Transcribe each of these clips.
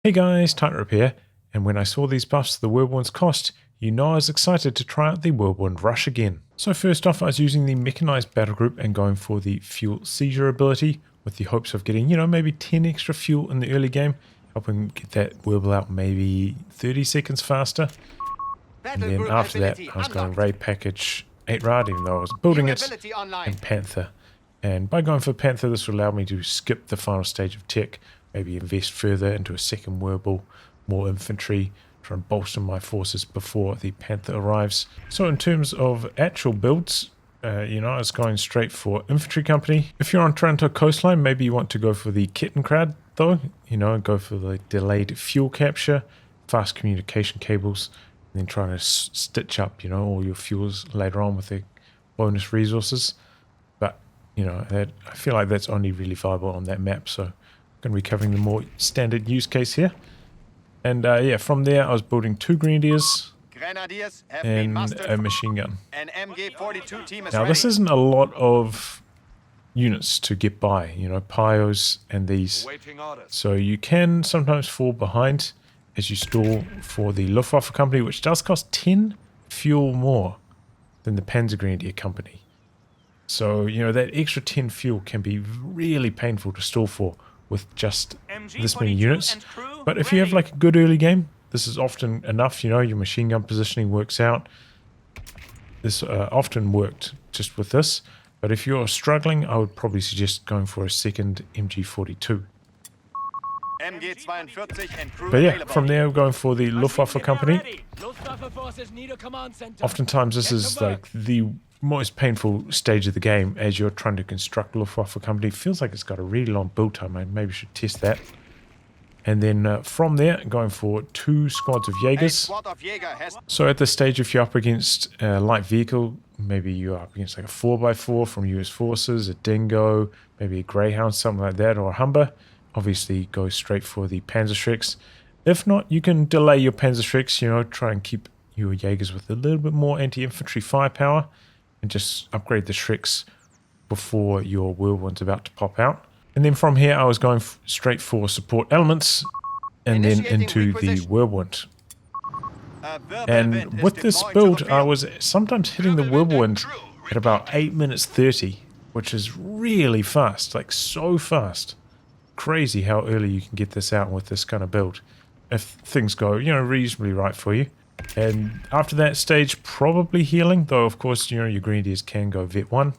Hey guys, Tightrope here, and when I saw these buffs to the Whirlwind's cost, you know I was excited to try out the Whirlwind Rush again. So first off, I was using the Mechanized battle group and going for the fuel seizure ability with the hopes of getting, maybe 10 extra fuel in the early game, helping get that Whirble out maybe 30 seconds faster. And then after that, I was going raid package 8 rad, even though I was building it, and Panther. And by going for Panther, this will allow me to skip the final stage of tech, maybe invest further into a second Whirble, more infantry, try and bolster my forces before the Panther arrives. So in terms of actual builds, I was going straight for infantry company. If you're on Toronto coastline, maybe you want to go for the Kettenkrad though, go for the delayed fuel capture, fast communication cables, and then trying to stitch up, all your fuels later on with the bonus resources. But, I feel like that's only really viable on that map, so I'm going to be covering the more standard use case here. And from there I was building 2 Grenadiers and a machine gun. Now this isn't a lot of units to get by, Pios and these. So you can sometimes fall behind as you stall for the Luftwaffe company, which does cost 10 fuel more than the Panzer Grenadier company. So, that extra 10 fuel can be really painful to stall for with just this many units. But if you have like a good early game, this is often enough, your machine gun positioning works out. This often worked just with this. But if you're struggling, I would probably suggest going for a second MG42. But yeah, from there we're going for the Luftwaffe company. Oftentimes this is like the most painful stage of the game as you're trying to construct Luftwaffe company. It feels like it's got a really long build time. I maybe should test that. And then from there, going for 2 squads of Jaegers. So at this stage, if you're up against a light vehicle, maybe you're up against like a 4x4 from US Forces, a Dingo, maybe a Greyhound, something like that, or a Humber, obviously go straight for the Panzerschrecks. If not, you can delay your Panzerschrecks, try and keep your Jaegers with a little bit more anti-infantry firepower and just upgrade the Shreks before your Whirlwind's about to pop out. And then from here I was going straight for support elements and then into the Whirlwind. And with this build I was sometimes hitting the Whirlwind at about 8 minutes 30, which is really fast, like so fast. Crazy how early you can get this out with this kind of build if things go, reasonably right for you. And after that stage, probably healing, though of course, your Grenadiers can go Vet 1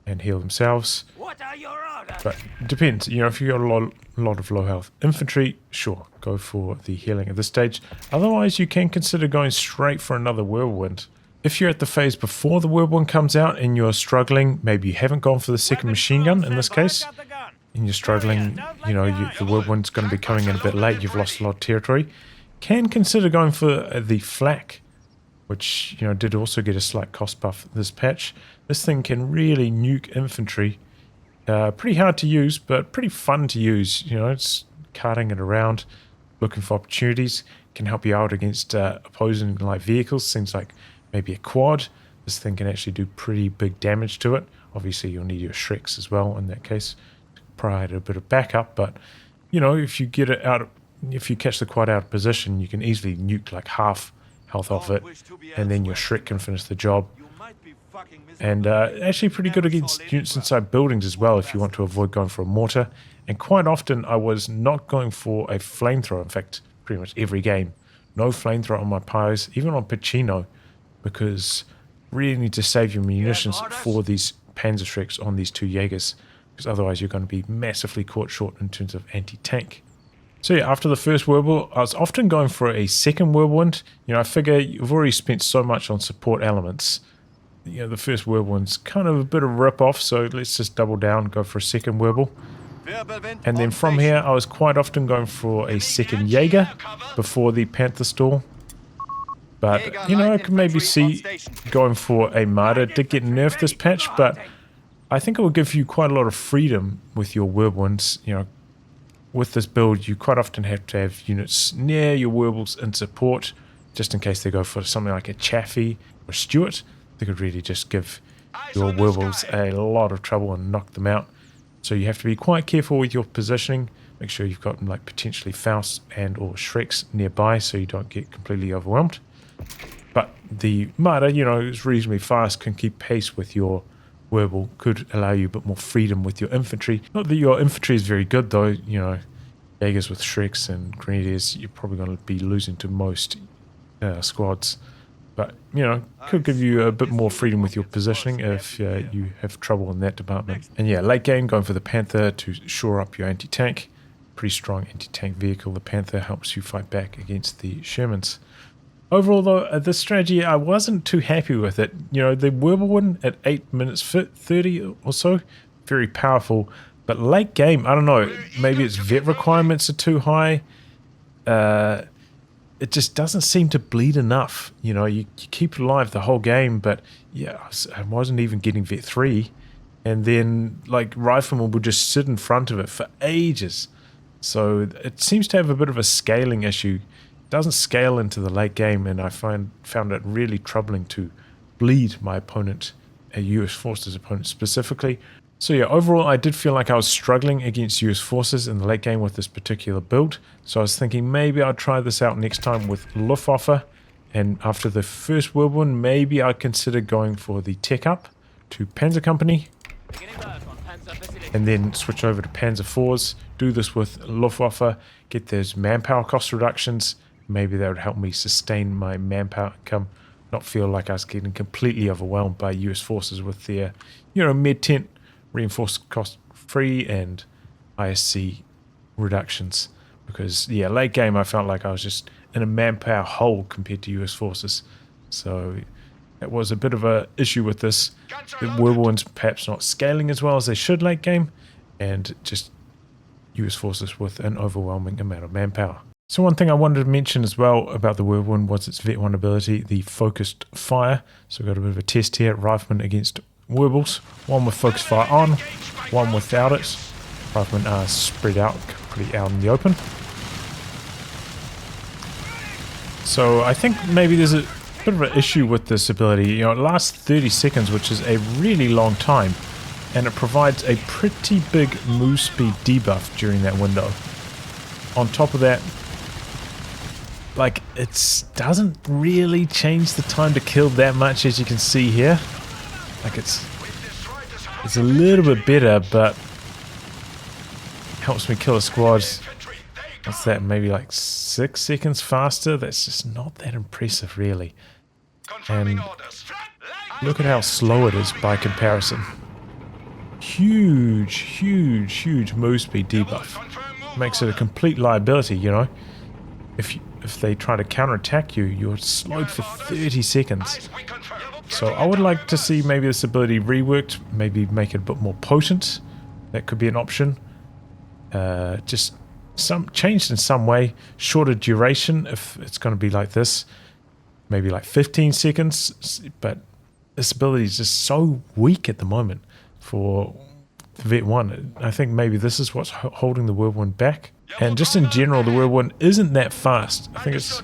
and heal themselves. What are your orders? But it depends, if you've got a lot of low health infantry, sure, go for the healing at this stage. Otherwise, you can consider going straight for another Whirlwind. If you're at the phase before the Whirlwind comes out and you're struggling, maybe you haven't gone for the second machine gun in this case, and you're struggling, the Whirlwind's going to be coming in a bit late, you've lost a lot of territory, can consider going for the Flak, which, did also get a slight cost buff this patch. This thing can really nuke infantry. Pretty hard to use, but pretty fun to use. It's carting it around, looking for opportunities, can help you out against opposing light vehicles, things like maybe a quad. This thing can actually do pretty big damage to it. Obviously, you'll need your Shreks as well in that case to provide a bit of backup, but, if you get it out, if you catch the quad out of position, you can easily nuke like half health off it, and then your Shrek can finish the job. And actually pretty good against units inside buildings as well if you want to avoid going for a mortar. And quite often I was not going for a flamethrower. In fact, pretty much every game. No flamethrower on my Pios, even on Pacino, because really need to save your munitions for these Panzerschrecks on these 2 Jaegers, because otherwise you're going to be massively caught short in terms of anti-tank. So yeah, after the first Whirlwind, I was often going for a second Whirlwind. I figure you've already spent so much on support elements. The first Whirlwind's kind of a bit of a rip-off, so let's just double down and go for a second Whirlwind. And then from here, I was quite often going for a second Jaeger before the Panther stall. But, I could maybe see going for a Marder. It did get nerfed this patch, but I think it will give you quite a lot of freedom with your Whirlwinds. With this build, you quite often have to have units near your Whirlwinds in support, just in case they go for something like a Chaffee or Stuart. They could really just give your Whirlwinds a lot of trouble and knock them out. So you have to be quite careful with your positioning. Make sure you've got like potentially Faust and or Shreks nearby so you don't get completely overwhelmed. But the Meta, you know, is reasonably fast, can keep pace with your Werbel, could allow you a bit more freedom with your infantry. Not that your infantry is very good though, you know, Jaegers with Shreks and Grenadiers, you're probably going to be losing to most squads. But, you know, could give you a bit more freedom with your positioning if you have trouble in that department. And yeah, late game, going for the Panther to shore up your anti-tank. Pretty strong anti-tank vehicle. The Panther helps you fight back against the Shermans. Overall, though, this strategy, I wasn't too happy with it. You know, the Wirbelwind at 8 minutes 30 or so, very powerful. But late game, I don't know, maybe its vet requirements are too high. It just doesn't seem to bleed enough. You know, you keep it alive the whole game, but yeah, I wasn't even getting vet 3. And then, like, Rifleman would just sit in front of it for ages. So it seems to have a bit of a scaling issue. It doesn't scale into the late game, and I found it really troubling to bleed my opponent, a US Forces opponent specifically. So yeah, overall I did feel like I was struggling against US Forces in the late game with this particular build. So I was thinking maybe I'll try this out next time with Luftwaffe. And after the first Whirlwind, maybe I'd consider going for the tech up to Panzer Company. And then switch over to Panzer IVs. Do this with Luftwaffe. Get those manpower cost reductions. Maybe that would help me sustain my manpower income. Not feel like I was getting completely overwhelmed by US Forces with their, you know, mid-tent reinforced cost free and ISC reductions, because yeah, late game I felt like I was just in a manpower hole compared to US Forces, so it was a bit of a issue with this. The Whirlwinds perhaps not scaling as well as they should late game, and just US Forces with an overwhelming amount of manpower. So one thing I wanted to mention as well about the Whirlwind was its Vet 1 ability, the focused fire. So we've got a bit of a test here, Rifleman against Werbels, one with focus fire on, one without it. Riflemen are spread out, pretty out in the open. So I think maybe there's a bit of an issue with this ability. You know, it lasts 30 seconds, which is a really long time, and it provides a pretty big move speed debuff during that window. On top of that, like, it doesn't really change the time to kill that much, as you can see here. Like, it's a little bit better, but helps me kill a squad. What's that? Maybe like 6 seconds faster? That's just not that impressive, really. And look at how slow it is by comparison. Huge, huge, huge move speed debuff. Makes it a complete liability, you know. If they try to counterattack you, you're slowed for 30 seconds. So I would like to see maybe this ability reworked, maybe make it a bit more potent. That could be an option. Just changed in some way. Shorter duration if it's going to be like this. Maybe like 15 seconds. But this ability is just so weak at the moment for Vet 1. I think maybe this is what's holding the Whirlwind back. And just in general, the Whirlwind isn't that fast. I think it's,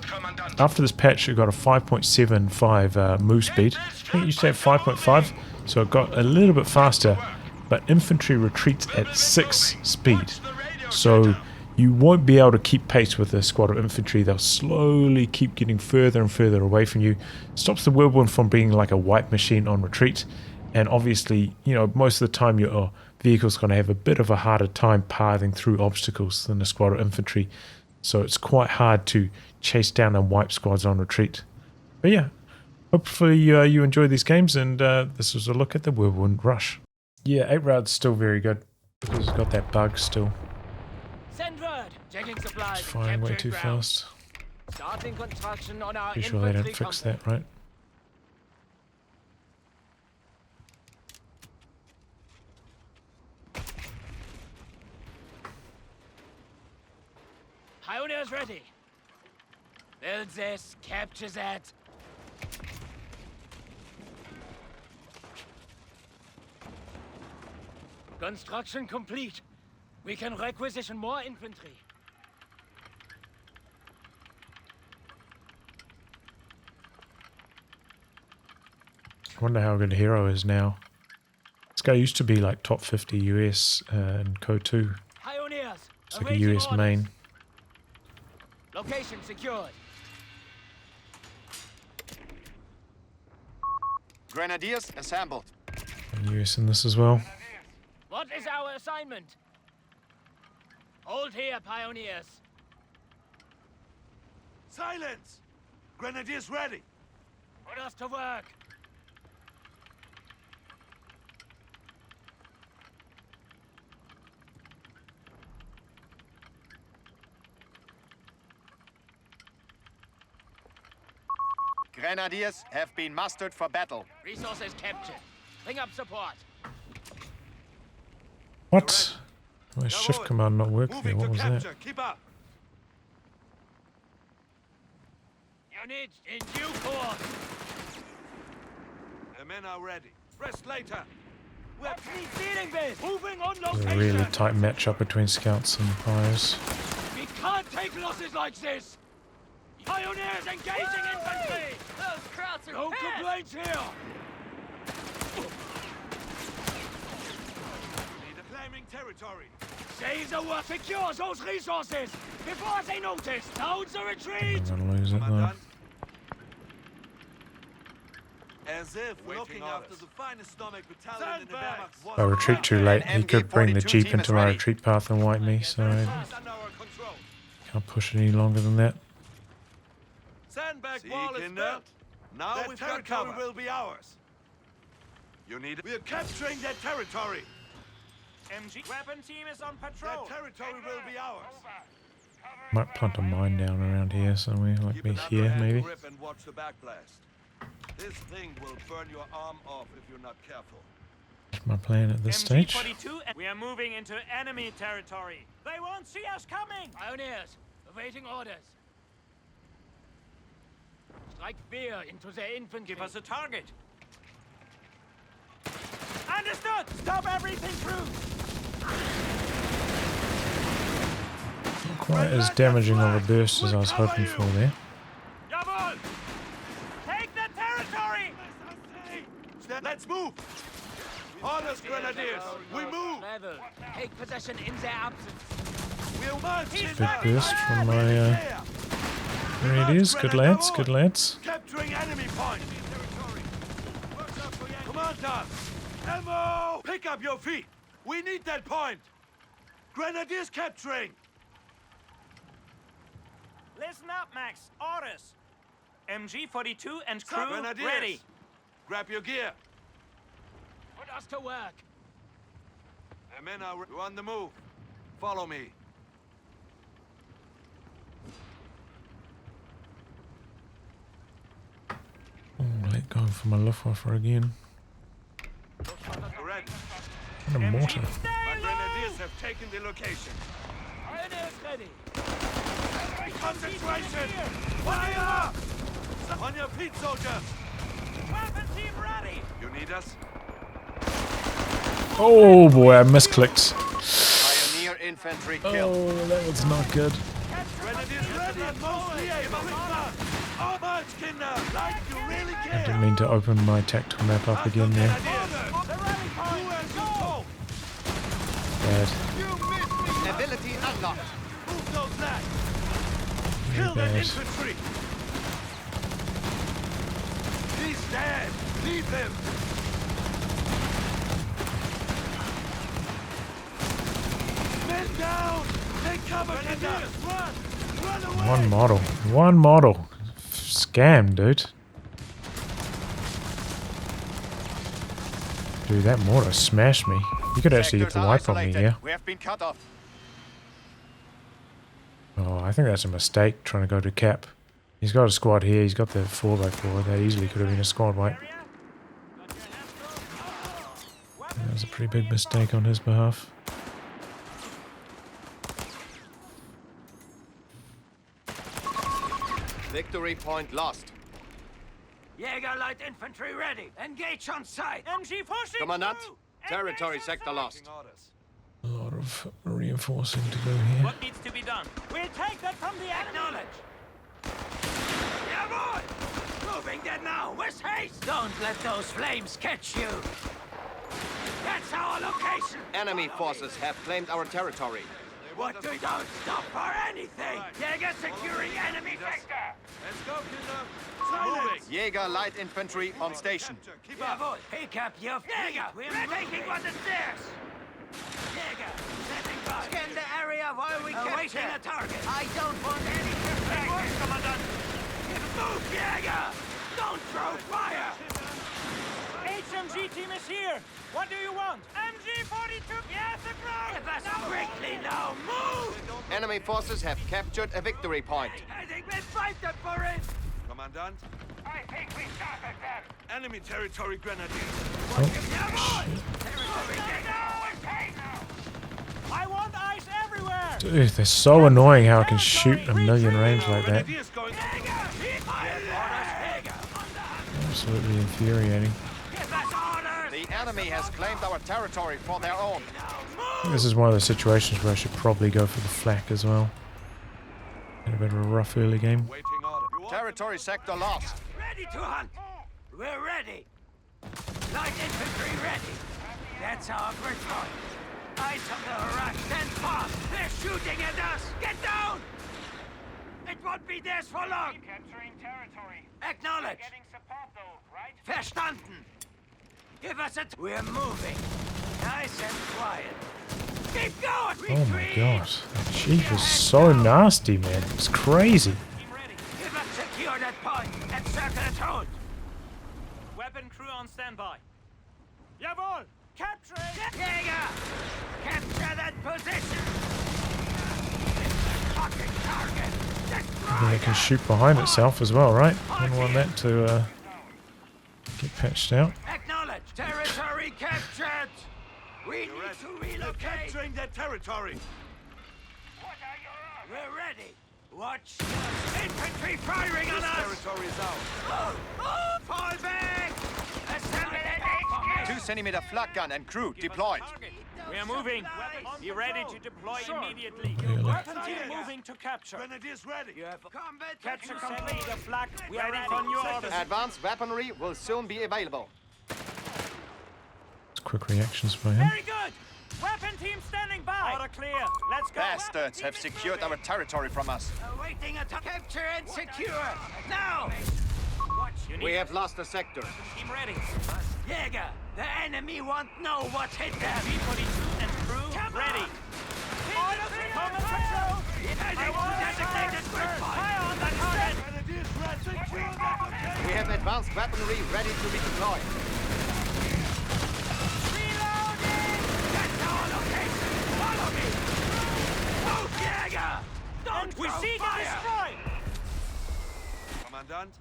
after this patch, it got a 5.75 move speed. I think it used to have 5.5, so it got a little bit faster, but infantry retreats at 6 speed. So you won't be able to keep pace with a squad of infantry. They'll slowly keep getting further and further away from you. Stops the Whirlwind from being like a wipe machine on retreat. And obviously, you know, most of the time your vehicle's going to have a bit of a harder time pathing through obstacles than a squad of infantry. So it's quite hard to chase down and wipe squads on retreat. But yeah, hopefully you enjoy these games, and this was a look at the Whirlwind Rush. Yeah, 8 rounds still very good, because it's got that bug still. It's firing way too fast. Pretty sure they don't fix that, right? Pioneers ready. Build this, capture that. Construction complete. We can requisition more infantry. I wonder how good Hero is now. This guy used to be like top 50 US in COH3. Pioneers, like a Awaiting US orders. main. Location secured. Grenadiers assembled. US in this as well. What is our assignment? Hold here, pioneers. Silence! Grenadiers ready! Put us to work. Grenadiers have been mustered for battle. Resources captured. Bring up support. What? My shift command not working. Moving What to was capture. that? Keep up. Units in due course. The men are ready. Rest later. Let's be feeding this. Moving on It was location. a really tight matchup between scouts and pies. We can't take losses like this. Pioneers engaging infantry. Those crowds are no complaints here. Claiming territory. Say the word. Secure those resources before they notice. Down the retreat. I'm gonna lose it though. Commandant. As if looking after the finest stomach battalion in the Wehrmacht. If I retreat too late, he could bring the Jeep into my retreat path and wipe me, so I Under our control. can't push it any longer than that. Sandbag wall is built. Now that we've got cover. Will be ours. You need it. We're capturing that territory. MG weapon team is on patrol. That territory will be ours. Might plant a mine down around here somewhere, like Keep me an here underhand maybe. grip and watch the backblast. This thing will burn your arm off if you're not careful. That's my plan at this stage. MG-42, and we are moving into enemy territory. They won't see us coming. Pioneers awaiting orders. Strike fear into their infantry. Give us a target. Understood. Stop everything through. Not quite as damaging of a burst as I was hoping for there. Jawohl. Take the territory. Let's move! Orders, Grenadiers! We move! Level. Take possession in their absence. We'll march in Big burst from my Grenadiers. Good lads, good lads. Capturing enemy point! Commander! Ammo! Pick up your feet! We need that point! Grenadiers capturing! Listen up, Max. Orders. MG-42 and crew Grenadiers! ready. Grab your gear! Put us to work. The men are on the move. Follow me. Oh, let go for my Luftwaffe again. Ready. What a mortar. My Grenadiers have taken the location. Pioneers ready. Concentration! Fire! On your feet, soldiers! Weapon team ready. You need us? Oh boy, I misclicked. Pioneer infantry killed. Oh, that was not good. Grenadiers ready and mostly able. Oh, much, Kinder! Like you really I care! didn't mean to open my tactical map up again there. Bad. Ability unlocked. Move those lads! Kill that bad. infantry! He's dead! Leave him! Men down! Take cover, Kinder! Run! Run away! One model. One model. Scam, dude. Dude, that mortar smashed me. You could actually get the wipe on me here. We have been cut off. Oh, I think that's a mistake trying to go to cap. He's got a squad here. He's got the 4x4. That easily could have been a squad wipe. That was a pretty big mistake on his behalf. Victory point lost. Jäger light infantry ready. Engage on sight. MG pushing Commandant, through. territory Engage sector on lost. A lot of reinforcing to go here. What needs to be done? We'll take that from the enemy. Jawohl! Moving there now, with haste! Don't let those flames catch you! That's our location! Enemy forces have claimed our territory. What we don't stop for anything! Jäger securing enemy sector! Let's go, Kinder. Silence! Jäger light infantry on station. Keep up. Jawohl, pick up your Jäger! We're taking on the stairs! Jäger, setting by! Scan the area while we awaiting a target! I don't want any distractions! Commandant! Move, Jäger! Don't throw fire! HMG team is here! What do you want? MG-42! Yes, across! Give us quickly now! Move! Enemy forces have captured a victory point. I think we'll fight them for it! Commandant, I think we started them! enemy territory grenadiers. Jawohl! Territory now! I want eyes everywhere! Dude, they're so annoying how I can shoot a million range like that. Grenadiers going. Absolutely infuriating. Give us orders! The enemy has claimed our territory for their own. I think this is one of those situations where I should probably go for the flak as well. Had a bit of a rough early game. Waiting order. You want Territory sector lost. Ready to hunt! We're ready! Light infantry ready! That's our first point. Eyes on the horizon. Stand fast! They're shooting at us! Get down! It won't be theirs for long! Capturing territory. Acknowledge! Getting support though, right? Verstanden! Give us a... We're moving. Nice and quiet. Keep going! Oh my Retreat! god. That Chief is so nasty, man. It's crazy. Team ready. Give us secure that point and circle its hold. Weapon crew on standby. Jawohl! Capturing! Jäger! Capture that position! Fucking target! Destroy And it can shoot behind itself as well, right? Don't want that to get patched out. Acknowledge! Territory captured! We need ready? to They're relocate! capturing their territory. We're ready! Watch the infantry firing on This us! territory is ours. Fall back! Assemble an 2-centimeter flak gun and crew deployed. We are moving. Be ready to deploy immediately. Really? Weapon team moving to capture. Grenadiers ready. combat Capture complete. The flag. We are ready on your orders. Advanced weaponry will soon be available. It's quick reactions by him. Very good. Weapon team standing by. Order clear. Let's go. Bastards have secured our territory from us. Awaiting a capture and secure! Now! Watch We have lost a sector. Team ready. Jäger! The enemy won't know what's hit them! B-42 and crew ready. Orders common control. Heading to designated quick point! Fire on the target. Grenadiers ready. Secure that location. We have advanced weaponry ready to be deployed. Reloading! Get to our location! Follow me! Move, Jäger! Don't We throw seek and fire! destroy. Commandant,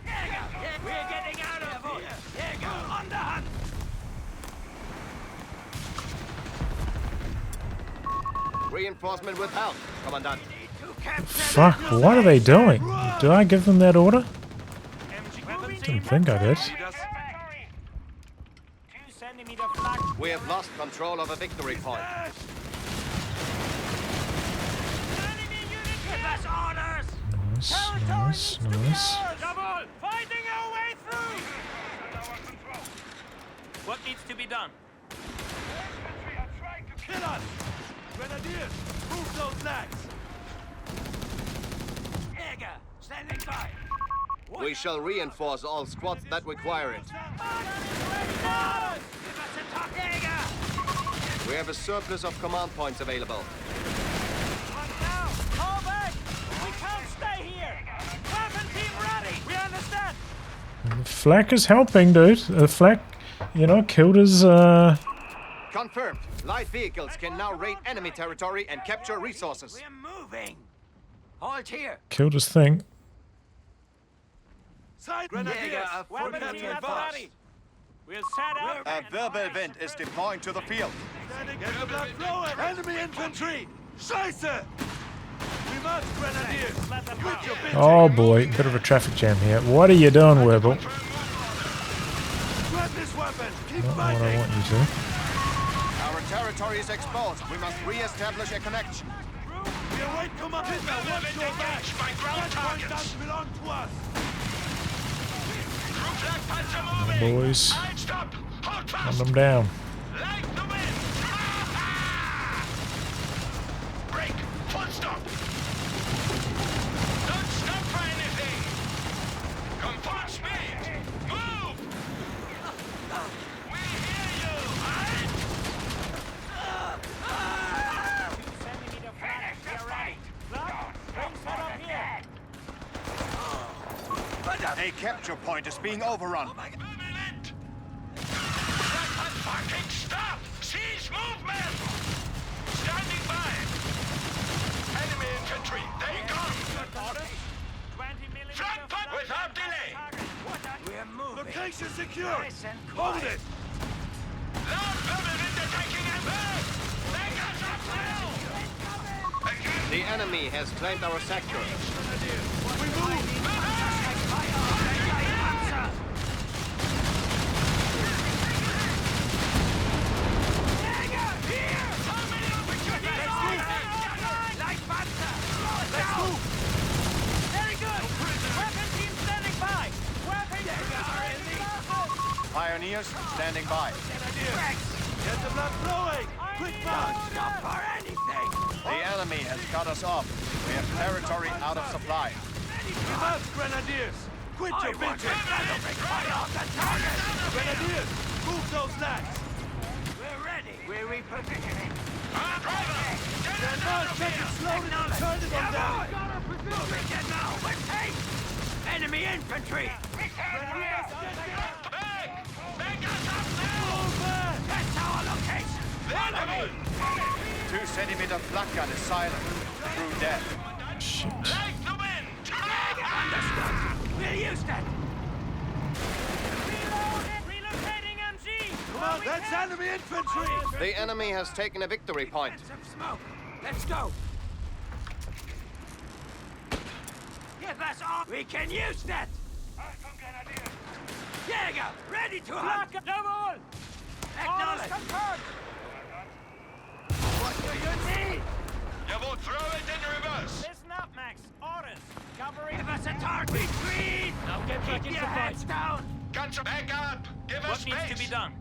Jäger! We're getting out of here! Jäger, on the hunt! Reinforcement withheld, Commandant. Need to capture Fuck, that what are they doing? Did I give them that order? MG weapon Didn't team. think I did. lead us. 2-centimeter flag. We have lost control of a victory point. enemy unit! Give us orders! Nice, nice. Jawohl. Fighting our way through. What needs to be done? Kill us. Grenadiers, move those nags. Jäger, standing by! We shall reinforce all squads that require it. Give us a top, Jäger! We have a surplus of command points available. Now, fall back. We can't stay here. Weapon team ready. We understand. The flak is helping, dude. The flak, you know, killed his, Confirmed. Light vehicles can now raid enemy territory and capture resources. We're moving! Halt here! killed his thing. Side grenadiers. Jäger, Weapon prepare team to at advance. ready. We'll set up. A Wirbelwind is deploying to the field. Get the blood flowing. Enemy infantry. Scheiße. We must grenadiers. Let them Quit your bitching. Oh boy, bit of a traffic jam here. What are you doing, Wirbel? Grab this weapon. Keep Not what I fighting. want you to. Our territory is exposed. We must re-establish a connection. We await command. Hitler, watch your back. That point doesn't belong to us. Boys, hunt them down. A capture point is being overrun. Permanent! Fucking stop! Cease movement! Standing by! Enemy infantry, they come! 20 millimeter Front put without delay! We're moving. Location secure! Nice and Hold quiet. it! Loud Wirbelwind attacking at back! Make us up now! The enemy has claimed our sector. We move! Very good! Weapon team standing by! Weapon Pioneers standing by. Get the blood flowing! Quick march! Stop for anything. The enemy has cut us off. We have territory out of supply. Give up, grenadiers! Quit your bitching! Grenadiers, move those lads! We're ready. We're repositioning. Stand by, take it slowly and turn it on down! Moving it now. Let's take. Enemy infantry. Make us up now! That's our location. Enemy! 2-centimeter flak gun is silent. Through death. Shit. Like the wind! Understood. We'll use that. Relocating MG! Come on, that's enemy infantry! The enemy has taken a victory point. Get some smoke. Let's go. Give us all. We can use that. Jäger, ready to hunt. Jawohl! Acknowledge. Confirmed! What do you need? Jawohl, throw it in reverse! Listen up, Max. Orders. Covering. Give us a target. Retreat. Now get back Keep into your heads fight. down. Guns back up! Give us What space! needs to be done?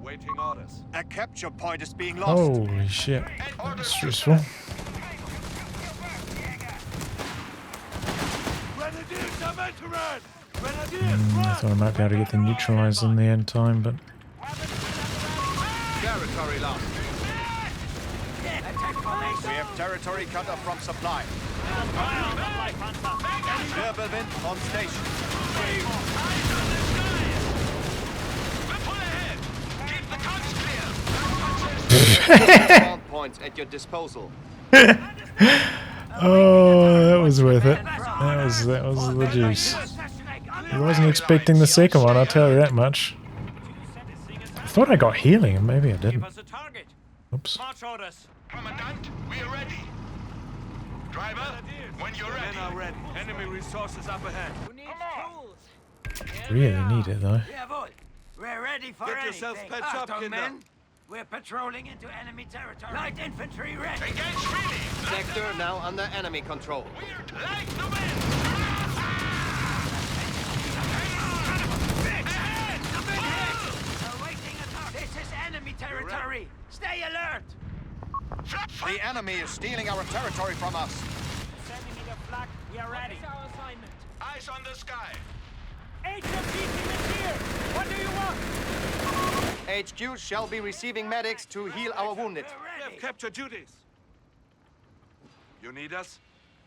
Waiting orders. A capture point is being lost. Holy shit. That's stressful. Grenadiers are veteran! I Grenadiers, thought I might be able to get them neutralized in the end time, but Territory lost. Attack formation. We have territory cut off from supply. Wirbelwind on station. We're full ahead! Keep the cogs clear! Spawn points at your disposal. oh, that was worth it. That was the juice. I wasn't expecting the second one, I'll tell you that much. I thought I got healing, and maybe I Give didn't. us a target. Oops. March orders. Commandant, we are ready. Driver, when you're ready. Men are ready. Enemy resources up ahead. Who needs tools? Really need it though. Jawohl. We're ready for Get anything. yourselves patched up, Achtung, Kinder. men. We're patrolling into enemy territory. Light infantry ready. Engage freely! Sector now under enemy control. Weird like the wind! Awaiting attack. This is enemy territory. Stay alert. The enemy is stealing our territory from us. Sending me the flag. We are ready. our assignment? Eyes on the sky. HMG team is here. What do you want? HQ shall be receiving medics to heal our wounded. We're We ready. have captured duties. You need us?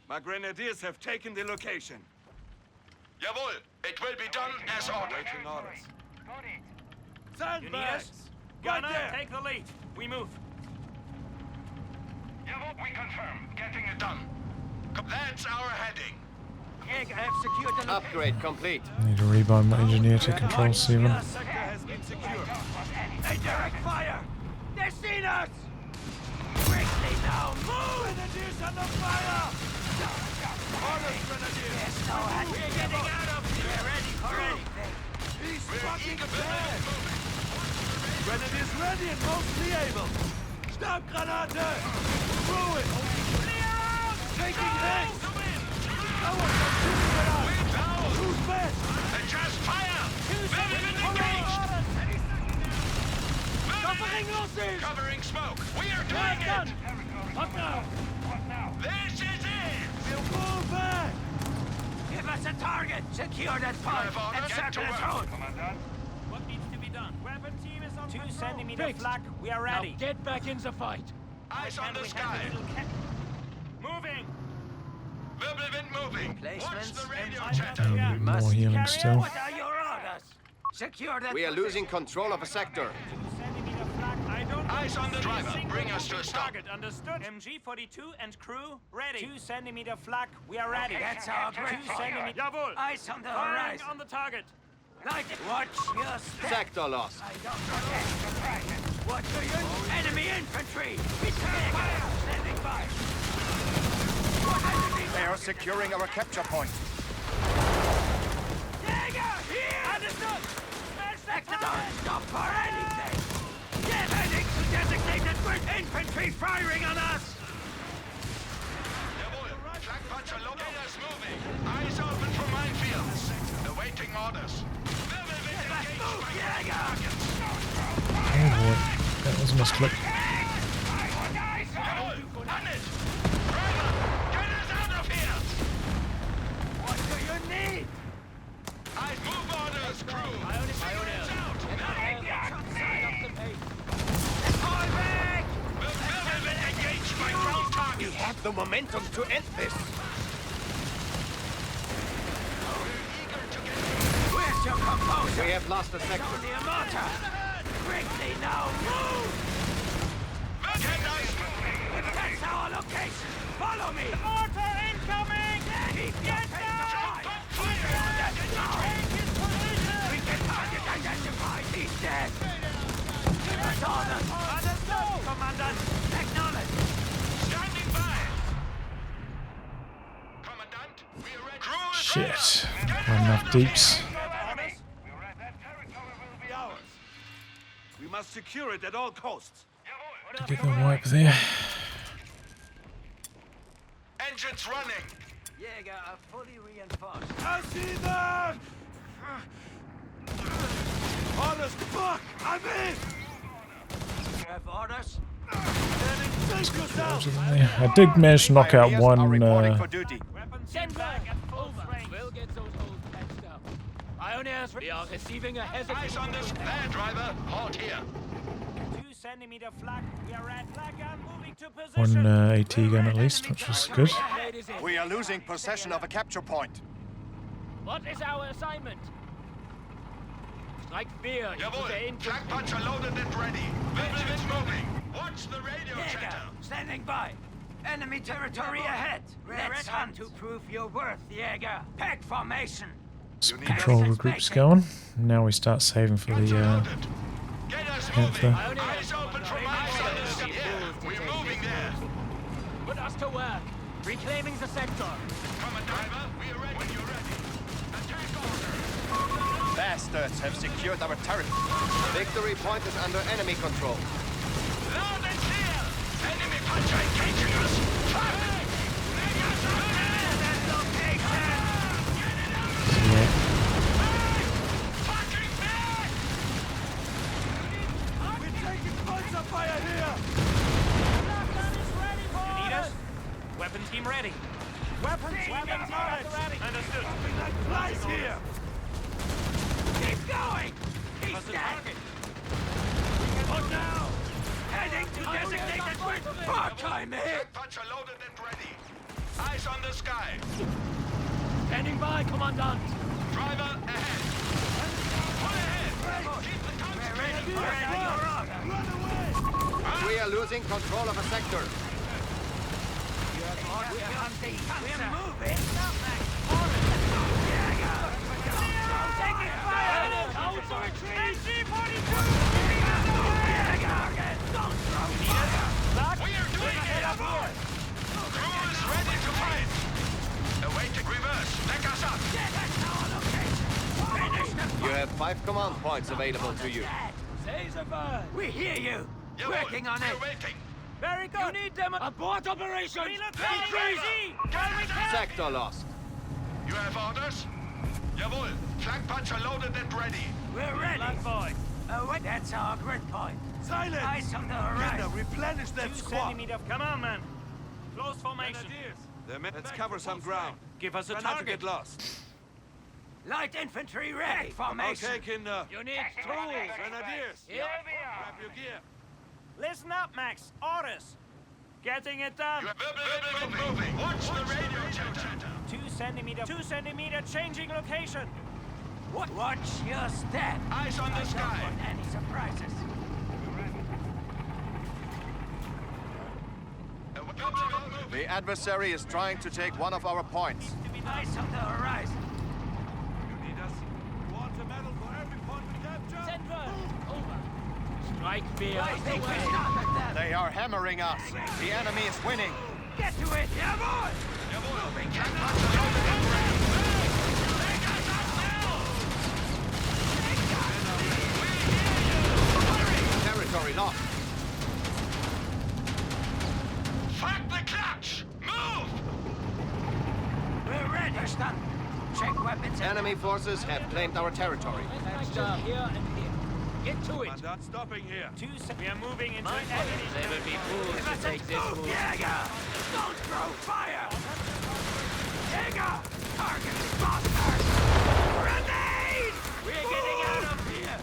My grenadiers have taken the location. Jawohl, it will be done as ordered. Waiting orders. You need us? Gunner, take the lead. We move. Jawohl, we confirm. Getting it done. That's our heading. Jäger have secured the location. Upgrade complete. I need to rebind my engineer to control C1. Sector has been secured. A direct fire. They've seen us. Quickly now, move. Grenadiers under fire! Orders, grenadiers! There's no hand. We're getting out of here. We're ready for anything. He's fucking dead! Grenadiers ready and mostly able. Stabgranate! Throw it! Taking hits! I want some shooting it out! Who's best? Adjust fire! Covering losses. Covering smoke! We are doing it! What now? This is it! We'll move back! Give us a target. Secure that point Drive on and and get circle to its work. road. What needs to be done? Weapon team is on 2 centimeter flag. We are ready. Now get back in the fight. Eyes on And the we have sky! a little moving. Wirbelwind moving! moving. Watch the radio I chatter. got More healing still. What are your orders? Secure that We are losing position. control of a sector. 2 centimeter flag. I don't Eyes on the see a driver. single Bring us to a moving stop. target. Understood. MG42 and crew ready. 2 centimeter flag. We are ready. That's our 2 great centimeter. Jawohl. Eyes on the Firing horizon. on the target. Light it. Watch your step. Sector lost. I don't protect. What do you? Enemy infantry. Standing by. They are securing our capture point. Jäger, here! Understood! Smash the don't stop for anything! Get heading to designated with infantry firing on us! Jawohl. Flag puncher locator's moving. Eyes open for minefields. Awaiting orders. Wirbelwind Let's engaged move, by Jäger! Oh boy, that was a misclick. Jawohl. Done it. Driver, get us out of here. What do you need? I move orders, crew. Figure it out. Fall back! Wirbelwind engaged by ground We target. have the momentum to end this. Eager to get Where's your composure? We have lost a sector. Only a mortar! Quickly now, move! mechanized. That's our location! Follow me! Mortar incoming! Keep your face high! Take his position! We can target identified! He's dead! Give us orders! Understood, Commandant! Acknowledge! Standing by. Commandant, we are ready. Crew is Shit. ready. Not enough deeps. We must secure it at all costs. Get the wipe there. Engines running. Jäger are fully reinforced. I see them! Honest, fuck! I'm in! You have orders? Take yourself! I did manage to knock out Pioneers are reporting one. for duty. Weapons in back at full strength. We'll get those holes patched up. Pioneers, we are receiving a Eyes hesitant. on this. There, driver. Halt here. 2 centimeter flag. We are at flag gun moving to position. One AT gun at least, which was good. Ladies in. We are losing possession of a capture point. What is our assignment? Strike fear into Jawohl. the infantry. Flag puncher loaded and ready. Wirbelwind moving. Watch the radio chatter. Jäger, standing by. Enemy territory ahead. Let's hunt to prove your worth, Jäger. Pack formation. Some control groups going. Now we start saving for Puncher the loaded. Get us moving. Panther. Eyes open for minefields. Yeah, we're moving there. Put us to work. Reclaiming the sector. Come on, driver. We are ready when you're ready. Attack order. Bastards have secured our territory. Victory point is under enemy control. Loud and clear. Enemy puncher engaging us. Traffic. Fucking back. We're taking bunker fire here! You need us? Weapon team ready. Weapon team ready. Understood. Flies here! Keep going. He's What's the dead. target? What now? Heading to designated with fuck, I'm hit. Flag puncher loaded and ready. Eyes on the sky. Standing by, Commandant. Driver ahead. Pull ahead. Keep the guns clear. We are losing control of a sector. We're moving. We are doing it. Crew is ready to fight. Awaiting reverse. Back us up. You have 5 command points available to you. We hear you. Jawohl. Working on it. We're waiting. Very good. You need them. Abort operation! Sector lost. You have orders? Jawohl. Flag puncher loaded and ready. We're ready. Black boy. What? That's our grid point. Silence! Eyes on the Linda, horizon. replenish that 2 squad! centimeter. Come on, man. Close formation. Let's cover some ground. Give us a Try not to target. get lost. Light infantry ready. Formation. Okay, Kinder. You need tools. Grenadiers, Here. grab your gear. Listen up, Max. Orders. Getting it done. Wirbelwind moving. Watch the radio chatter. 2 centimeter. 2 centimeter changing location. What? Watch your step. Eyes on the I don't sky. want any surprises. The adversary is trying to take one of our points. To be nice on the horizon. You need us? You want a medal for every point we capture? Central. Over. Strike fear. I think we started them. They are hammering us. The enemy is winning. Get to it, jawohl! Territory lost. Fuck the clutch! Move! We're ready. Verstanden. Check weapons. Enemy forces have claimed our territory. Extra here and here. Get to it. Commandant, stopping here. We are moving into My enemy They will be fools to take this move. Jäger! Don't throw fire! Jäger! Target bastard! Grenade! We're getting out of here!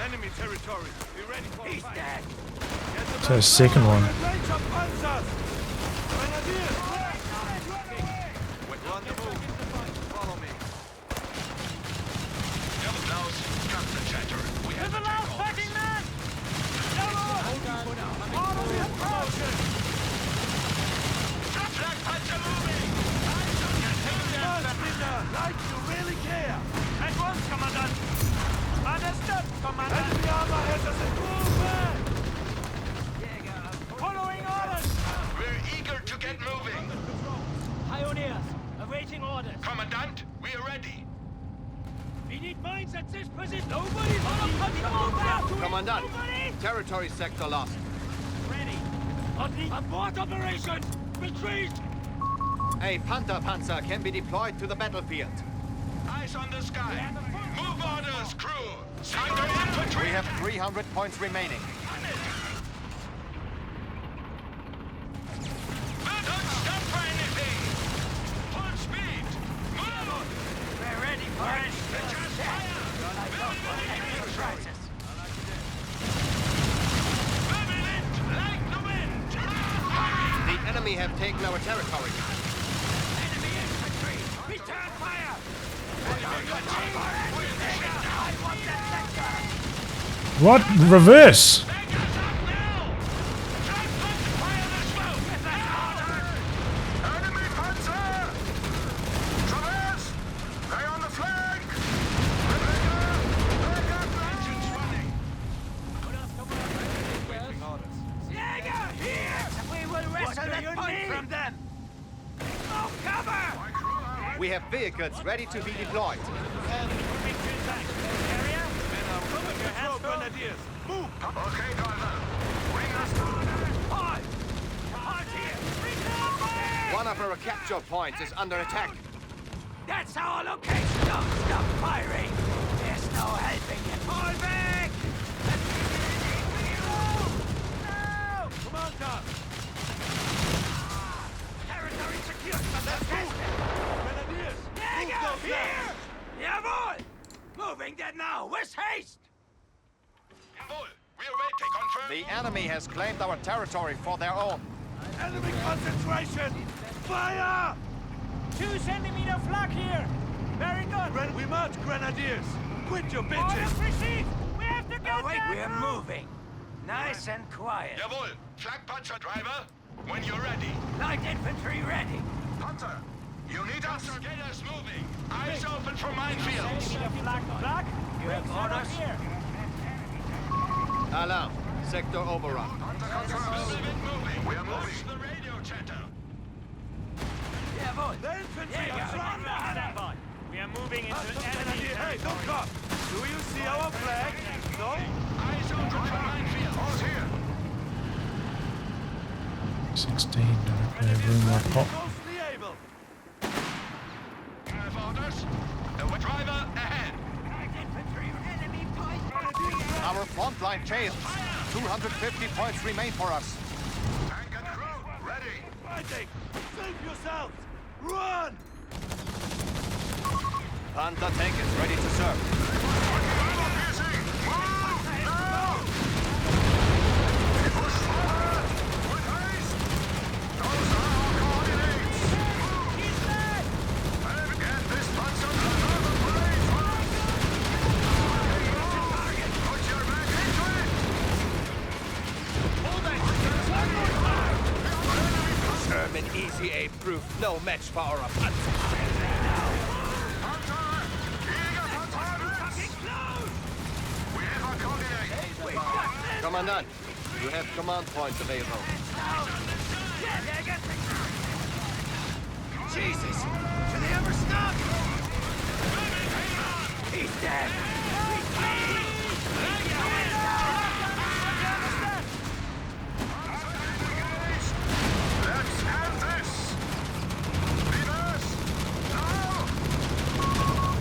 Enemy territory. Be ready for He's fight. dead! So the second one. Range of panzers. Grenadiers. We're on the move. Follow me. Klaus, cut the chatter. We have to the take last off. fighting man! Order the approach! Flag panzer moving! Like you really care. At once, Commandant! Understood, Commandant! Enemy armor has us in full back. Following orders! We're eager to get moving. Pioneers, awaiting orders. Commandant, we are ready. We need mines at this position. Nobody's on control now! Commandant, territory sector lost. Ready. Abort operation! Retreat! A Panther panzer can be deployed to the battlefield. Eyes on the sky. Move orders, crew. Under infantry. We have 300 points remaining. Don't stop for anything. Full speed. Move. We're ready for it! Just fire. I don't want any surprises! Wirbelwind, like the wind. The enemy have taken our territory. Enemy infantry! Return fire! I want that sector! What? Reverse! Take us up now. Try to fire the smoke. Enemy panzer. Traverse. They on the flank. Engines running. Waiting orders. Jäger! Here! We will wrestle that point from them! No cover! We have vehicles ready to be deployed. Patrol grenadiers. Move. Okay, driver. Bring us to Halt! Halt here! Return fire! One of our capture points is under attack. That's our location! Don't stop firing! There's no helping you! Fall back! No! Commander. Territory secured! Contested! Grenadiers. Jäger! Move those Here! Jawohl! Moving there now! With haste! Bull. We are ready. Confirm. The enemy has claimed our territory for their own. Enemy concentration. Fire. 2 centimeter flak here! Very good! We march, grenadiers. Quit your Orders bitches. received! We have to get Wait, that we're through. moving. Nice and quiet. Jawohl. Flag panzer, driver. When you're ready. Light infantry ready. Panzer, you need us. Get us moving. Eyes open for minefields. Centimeter flak. You have orders? Here. Alarm. Sector overrun. Wirbelwind moving. We are moving. The radio chatter. Jawohl! The infantry Jäger! are surrounded. Stand by. We are moving into enemy Grenadier, hey, don't territory. come. Do you see our flag? No? Eyes open for minefields. All's here. 16, don't play room like hot. Mostly able. Have orders. Driver ahead. Light infantry, enemy point! Our front line failed. 250 points remain for us. Tank and crew, ready. Fighting. Save yourselves. Run. Panther tank is ready to serve. No match for our Panzer. Commandant, you have command points available. Jesus! Do they ever stop? He's dead! Let's end this! Reverse! Now!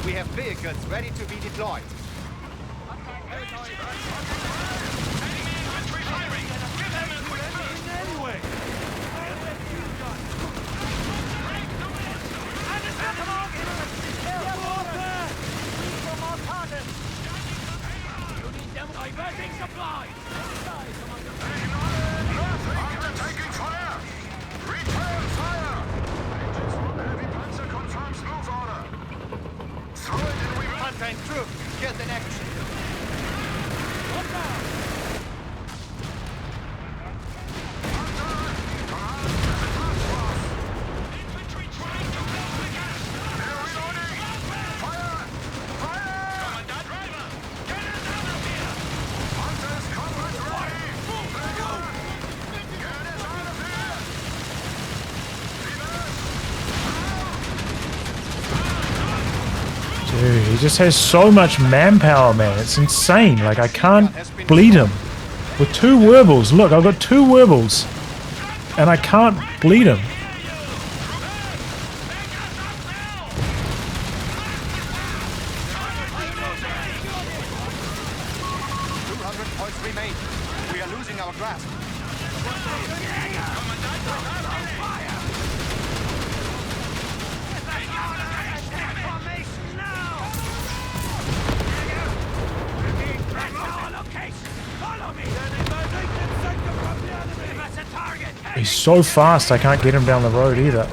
We have vehicles ready to be deployed. Infantry firing! Give them a quick burst! Anyway! Diverting supplies! Taking fire! Return fire! Engines on the heavy panzer confirms move order. Throw it in reverse! Panzer and troop, get in action. Infantry trying to close the gap! They're reloading! Fire! Fire! Commandant driver! Get us out of here! Panzer's combat ready! Back up! Get us out of here! Reverse! Dude, he just has so much manpower, man. It's insane. Like, I can't bleed him. With 2 Werbels. Look, I've got 2 Werbels. And I can't bleed him. 200 points remain. We are losing our grasp. He's so fast, I can't get him down the road either.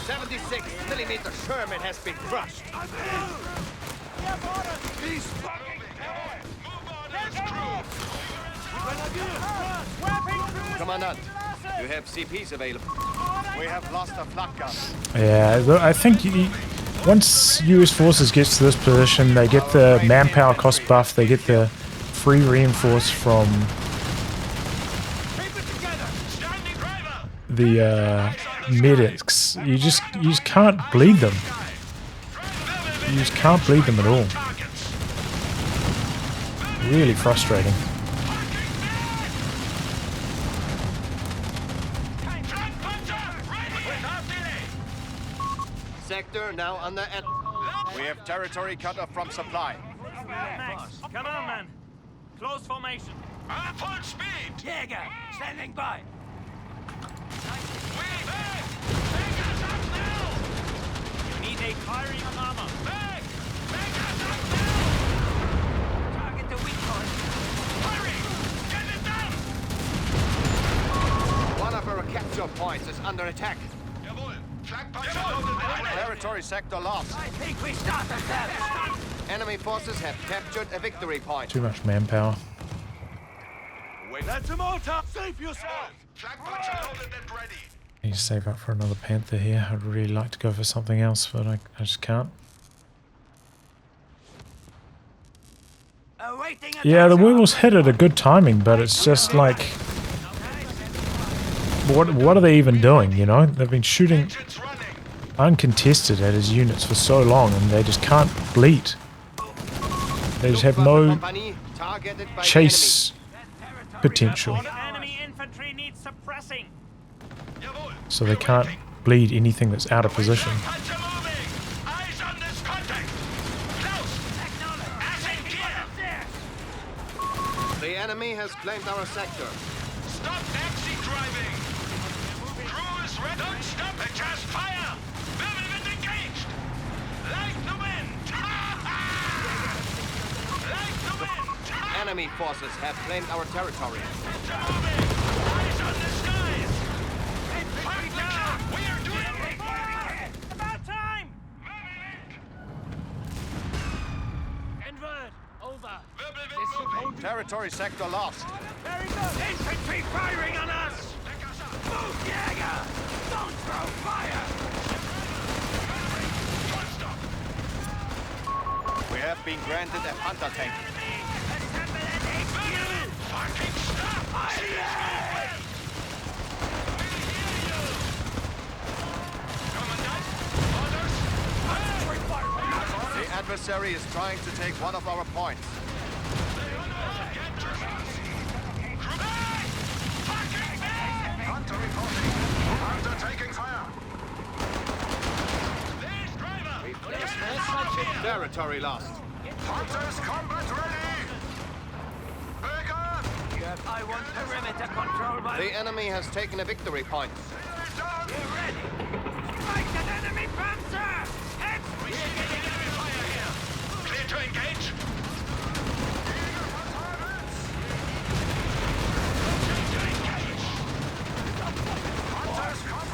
76mm Sherman has been crushed. These fucking move orders, crew! Commandant, you have CPs available. We have lost a flak gun. Yeah, I think once US forces gets to this position, they get the manpower cost buff, they get the free reinforce from the medics. You just can't bleed them. You just can't bleed them at all. Really frustrating. Sector now under at. We have territory cut off from supply. Max, come on, man. Close formation. Full speed! Jäger, standing by. Back! Take us up now! You need a firing armor. Back! Take us up now! Target the weak point. Hurry! Get it done! One of our capture points is under attack. Jawohl! Flakpanzer loaded and ready! Territory sector lost. I think we started them. Enemy forces have captured a victory point. Too much manpower. Wait, That's a mortar! Save yourself! Flakpanzer loaded and ready! Need to save up for another Panther here. I'd really like to go for something else, but I just can't. Awaiting Yeah, the attack. Werbels hit at a good timing, but it's just like, what are they even doing, you know? They've been shooting Engines running! uncontested at his units for so long, and they just can't bleed. They just have no Company targeted by chase potential, Enemy infantry needs suppressing. Jawohl! so they can't bleed anything that's out of position. Panzer moving! Eyes on this contact! Close! Asset clear! The enemy has claimed our sector. Stop taxi driving! Crew is ready! Don't stop it! Just fire! Wirbelwind engaged! Like the wind! Like the wind! Enemy forces have claimed our territory. Eyes on the skies! Fuck the clock! We are doing it! About time! Inward! Over! Wirbelwind moving! Territory sector lost. Very good. Infantry firing on us! Move, Jäger! Don't throw fire! We have been granted a hunter tank. Assemble an HQ! Fucking stop! The adversary is trying to take one of our points. Hunter reporting. Hunter taking fire. Territory lost. Hunters combat ready. Bacon. I want perimeter control by... The enemy has taken a victory point. Down. Get ready! Strike an enemy panzer! Heads! We're getting enemy fire here! Clear to engage. Hunters come.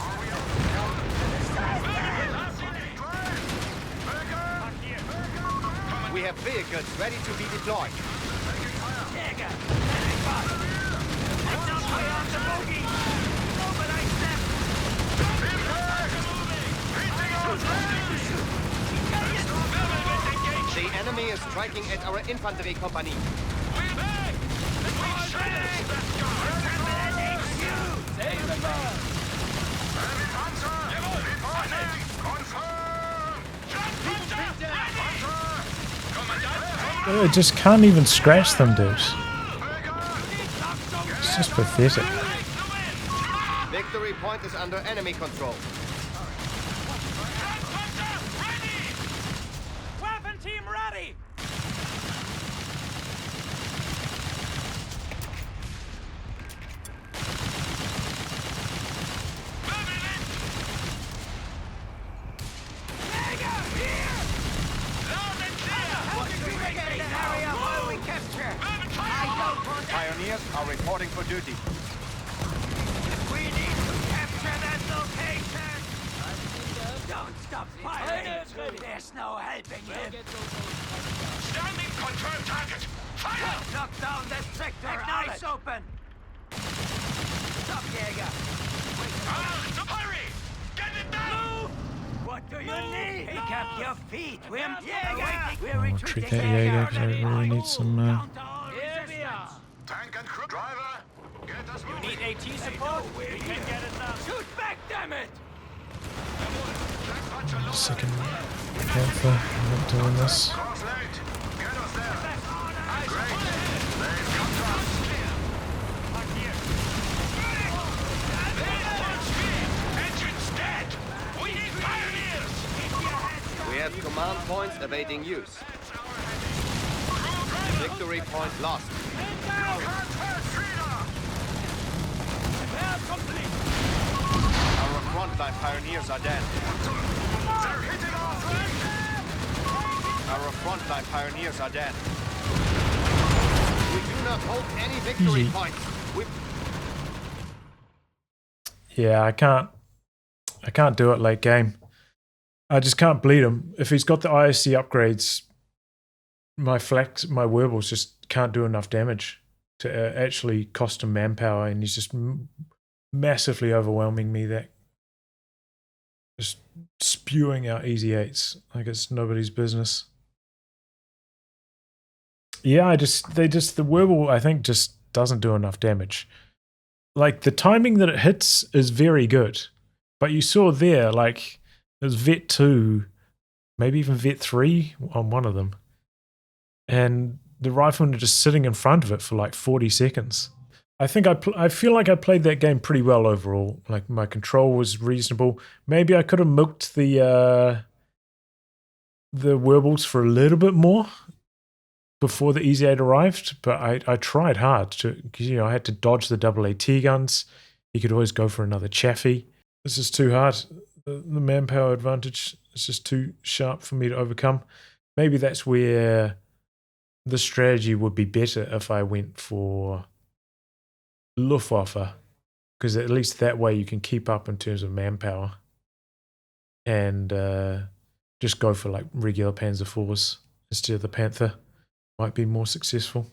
We have vehicles ready to be deployed. Jäger! Enemy fire! Heads up fire on the bogey! Mobilize them! The enemy is striking at our infantry company. I just can't even scratch them, dudes. It's just pathetic. Victory point is under enemy control. Weapon team ready! Pioneers are reporting for duty. We need to capture that location! Don't stop firing! There's no helping him! Standing confirmed target. Fire. Knock down the sector! Eyes open! Stop, Jäger! Hurry. Get it down. What do you need? Pick up your feet, wimp! Jäger! We're I'll retreating! treat that Jaeger because I really need some. Here we are. Tank and crew. Driver. Get us moving. Need AT support? We can get it done. Shoot back, damn it! Second Panther, I'm not doing this. Cross late. Get us there. Great. They've come to us. Engine's dead. We need pioneers. We have command points awaiting use. Victory point lost. Our frontline pioneers are dead. They're hitting our flank. Our frontline pioneers are dead. We do not hold any victory Easy. points. We Yeah, I can't do it late game. I just can't bleed him. If he's got the ISC upgrades, my Werbels just can't do enough damage to actually cost him manpower, and he's just massively overwhelming me. That just spewing out easy 8s like it's nobody's business. Yeah, the Werbel I think just doesn't do enough damage. Like the timing that it hits is very good, but you saw there like there's Vet 2, maybe even Vet 3 on one of them, and the riflemen are just sitting in front of it for like 40 seconds. I think I feel like I played that game pretty well overall. Like my control was reasonable. Maybe I could have milked the Werbels for a little bit more before the Easy 8 arrived, but I tried hard to, because I had to dodge the AAT guns. He could always go for another Chaffee. This is too hard. The manpower advantage is just too sharp for me to overcome. Maybe that's where the strategy would be better if I went for Luftwaffe, because at least that way you can keep up in terms of manpower and just go for like regular Panzer IVs instead of the Panther. Might be more successful.